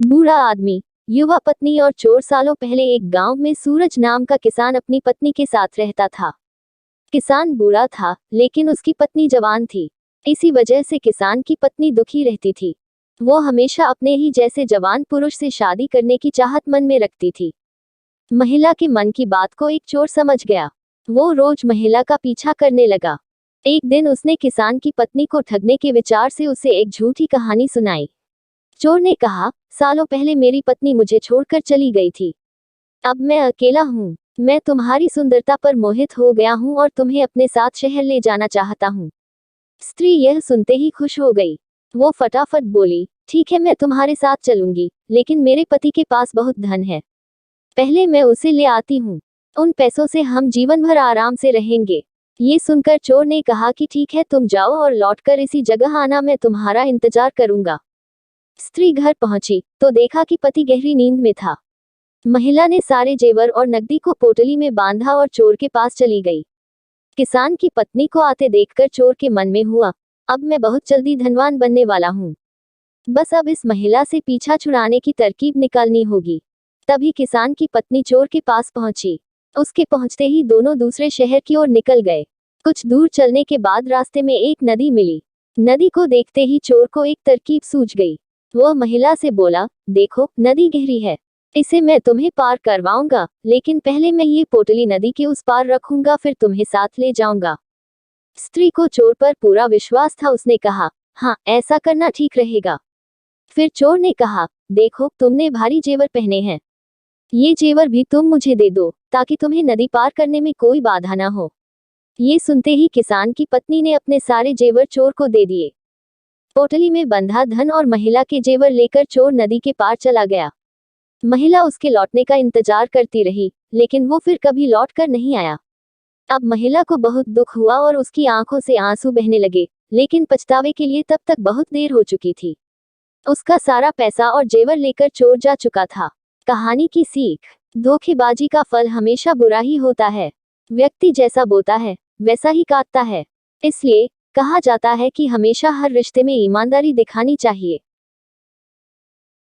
बूढ़ा आदमी, युवा पत्नी और चोर। सालों पहले एक गांव में सूरज नाम का किसान अपनी पत्नी के साथ रहता था। किसान बूढ़ा था, लेकिन उसकी पत्नी जवान थी। इसी वजह से किसान की पत्नी दुखी रहती थी। वो हमेशा अपने ही जैसे जवान पुरुष से शादी करने की चाहत मन में रखती थी। महिला के मन की बात को एक चोर समझ गया। वो रोज महिला का पीछा करने लगा। एक दिन उसने किसान की पत्नी को ठगने के विचार से उसे एक झूठी कहानी सुनाई। चोर ने कहा, सालों पहले मेरी पत्नी मुझे छोड़कर चली गई थी। अब मैं अकेला हूँ। मैं तुम्हारी सुंदरता पर मोहित हो गया हूँ और तुम्हें अपने साथ शहर ले जाना चाहता हूँ। स्त्री यह सुनते ही खुश हो गई। वो फटाफट बोली, ठीक है, मैं तुम्हारे साथ चलूंगी, लेकिन मेरे पति के पास बहुत धन है। पहले मैं उसे ले आती हूँ। उन पैसों से हम जीवन भर आराम से रहेंगे। ये सुनकर चोर ने कहा कि ठीक है, तुम जाओ और लौटकर इसी जगह आना, मैं तुम्हारा इंतजार करूंगा। स्त्री घर पहुंची तो देखा कि पति गहरी नींद में था। महिला ने सारे जेवर और नकदी को पोटली में बांधा और चोर के पास चली गई। किसान की पत्नी को आते देखकर चोर के मन में हुआ, अब मैं बहुत जल्दी धनवान बनने वाला हूँ। बस अब इस महिला से पीछा छुड़ाने की तरकीब निकालनी होगी। तभी किसान की पत्नी चोर के पास पहुंची। उसके पहुंचते ही दोनों दूसरे शहर की ओर निकल गए। कुछ दूर चलने के बाद रास्ते में एक नदी मिली। नदी को देखते ही चोर को एक तरकीब सूझ गई। वह महिला से बोला, देखो, नदी गहरी है, इसे मैं तुम्हें पार करवाऊंगा, लेकिन पहले मैं ये पोटली नदी के उस पार रखूंगा, फिर तुम्हें साथ ले जाऊंगा। स्त्री को चोर पर पूरा विश्वास था। उसने कहा, हाँ, ऐसा करना ठीक रहेगा। फिर चोर ने कहा, देखो, तुमने भारी जेवर पहने हैं, ये जेवर भी तुम मुझे दे दो, ताकि तुम्हें नदी पार करने में कोई बाधा ना हो। ये सुनते ही किसान की पत्नी ने अपने सारे जेवर चोर को दे दिए। पोटली में बंधा धन और महिला के जेवर लेकर चोर नदी के पार चला गया। महिला उसके लौटने का इंतजार करती रही, लेकिन वो फिर कभी लौट कर नहीं आया। अब महिला को बहुत दुख हुआ और उसकी आंखों से आंसू बहने लगे, लेकिन पछतावे के लिए तब तक बहुत देर हो चुकी थी। उसका सारा पैसा और जेवर लेकर चोर जा चुका था। कहानी की सीख, धोखेबाजी का फल हमेशा बुरा ही होता है। व्यक्ति जैसा बोता है, वैसा ही काटता है। इसलिए कहा जाता है कि हमेशा हर रिश्ते में ईमानदारी दिखानी चाहिए।